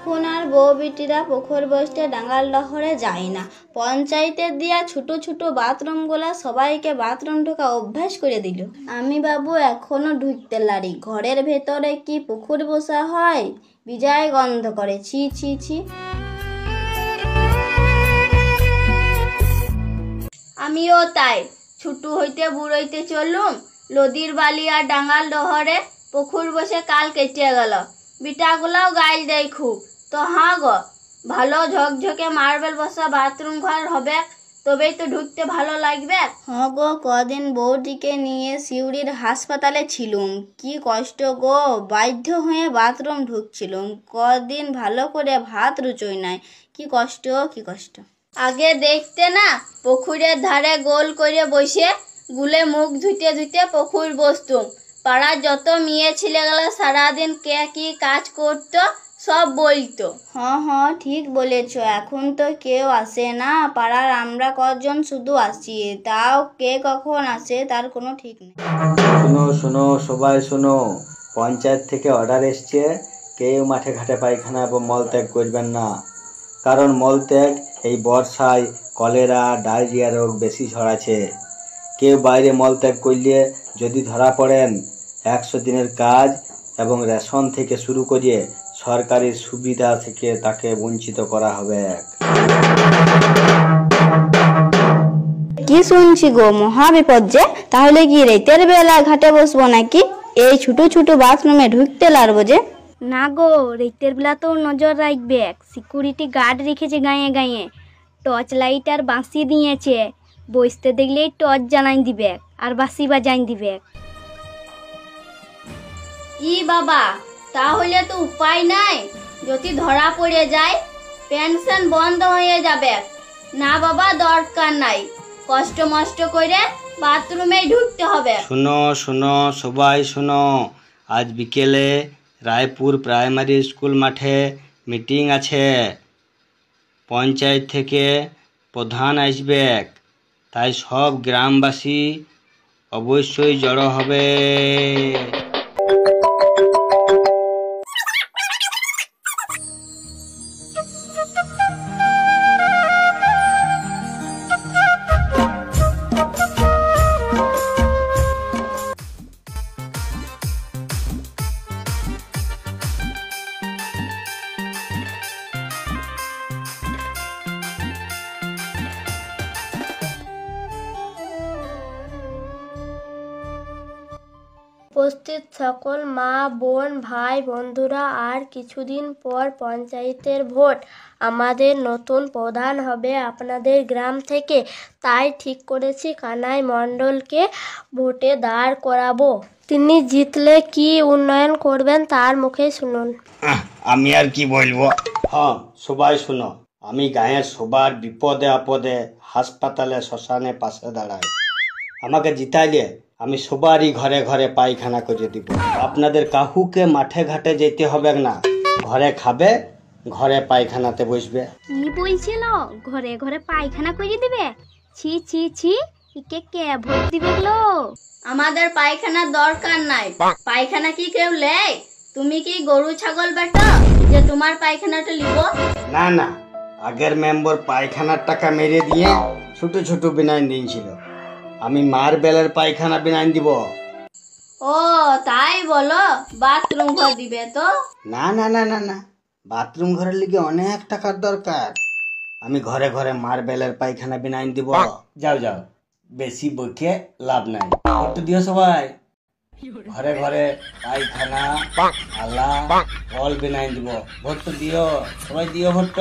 এখন আর বউ বিটিরা পুকুর বসতে ডাঙ্গাল ডহরে যায় না। পঞ্চায়েতের দিয়া ছোট ছোট বাথরুমগুলা সবাইকে বাথরুম ঢোকা অভ্যাস করে দিল। আমি বাবু এখনো ঢুকতে লারি, ঘরের ভেতরে কি পুকুর বসা হয়? বিজয় গন্ধ করে, ছি ছি ছি। আমিও তাই, ছুটু হইতে বুড়ইতে চললুম নদীর বালি আর ডাঙ্গাল ডহরে পুকুর বসে কাল কেটে গেল। বিটাগুলাও গাইল দেয় খুব। তো হ্যাঁ গো, ভালো ঝকঝকে মার্বেল বসা বাথরুম ঘর হবে, তবেই তো ঢুকতে ভালো লাগবে। হ্যাঁ গো, কদিন বউটিকে নিয়ে সিউড়ির হাসপাতালে ছিলুম, কি কষ্ট গো, বাধ্য হয়ে বাথরুম ঢুকছিলুম। কদিন ভালো করে ভাত রুচোই নাই, কি কষ্ট কি কষ্ট। আগে দেখতে না, পুকুরের ধারে গোল করে বসে গুলে মুখ ধুতে ধুতে পুকুর বসতুম। পাড়ার যত মেয়ে ছেলেগুলো সারাদিন কে কি কাজ করতো সব বলতো। হ্যাঁ ঠিক বলেছ, এখন তো কেউ আসে না। পাড়ার আমরা কজন শুধু আসি, তাও কে কখন আসে তার কোনো ঠিক নেই। শোনো শোনো সবাই শোনো, পঞ্চায়েত থেকে অর্ডার এসছে, কেউ মাঠে ঘাটে পায়খানা এবং মলত্যাগ করবেন না। কারণ মলত্যাগ এই বর্ষায় কলেরা ডায়রিয়া রোগ বেশি ছড়াচ্ছে। কেউ বাইরে মলত্যাগ করলে যদি ধরা পড়েন 100 দিনের কাজ এবং রেশন থেকে শুরু করে সরকারি সুবিধা থেকে তাকে বঞ্চিত করা হবে। কি শুনছি গো, মহা বিপদ যে। তাহলে কি রাতের বেলা ঘাটে বসবো নাকি? এই ছোট ছোট বাথরুমে ঢুকতে লারবো যে? না গো, রাতের বেলা তো নজর রাখবে, সিকিউরিটি গার্ড রেখেছে গায়ে গায়ে, টর্চ লাইট আর বাঁশি দিয়েছে। বসতে দেখলেই টর্চ জ্বালাই দিবে আর বাঁশি বাজাই দিবে। ই বাবা, তাহলে তো উপায় নাই। যদি ধরা পড়ে যায় পেনশন বন্ধ হয়ে যাবে। না বাবা, দরকার নাই, কষ্ট মষ্ট করে বাথরুমে ঢুকতে হবে। শোনো শোনো সবাই শোনো, আজ বিকেলে রায়পুর প্রাইমারি স্কুল মাঠে মিটিং আছে। পঞ্চায়েত থেকে প্রধান আসবে, তাই সব গ্রামবাসী অবশ্যই জড়ো হবে। উপস্থিত সকল মা বোন ভাই বন্ধুরা, আর কিছুদিন পর পঞ্চায়েতের ভোট। আমাদের নতুন প্রধান হবে আপনাদের গ্রাম থেকে, তাই ঠিক করেছি কানাই মণ্ডলকে ভোটে দাঁড় করাবো। তিনি জিতলে কি উন্নয়ন করবেন তার মুখে শুনুন। আমি আর কি বলবো। হ্যাঁ সবাই শোনো, আমি গায়ের সবার বিপদে আপদে হাসপাতালে শ্মশানে পাশে দাঁড়াই। আমাকে জিতাইলে আমি সবারই ঘরে ঘরে পায়খানা করে দিব। আপনাদের কাহুকে মাঠে ঘাটে যেতে হবে না, ঘরে খাবে, ঘরে পায়খানাতে বসবে। কি বলছিল, ঘরে ঘরে পায়খানা করে দিবে? ছি ছি ছি, একে কে ভোট দিবে গো? আমাদের পায়খানার দরকার নাই। পায়খানা কি কেউ লেয়? তুমি কি গরু ছাগল বেটা যে তোমার পায়খানাটা লিব? না না, আগের মেম্বার পায়খানার টাকা মেরে দিয়ে ছোট ছোট বিনাইন দিয়েছিল, আমি মার্বেলের পায়খানা বিনাইন দিব। ও তাই বলো, বাথরুম ঘর দিবে তো? না না না না না, বাথরুম ঘরের লিগে অনেক টাকার দরকার। আমি ঘরে ঘরে মার্বেলের পায়খানা বিনাইন দিব। যাও যাও, বেশি বকে লাভ নাই, ভোট দিও সবাই। ঘরে ঘরে পায়খানা আলা কল বিনাইন দিব, ভোট দিও সবাই, দিও ভোট।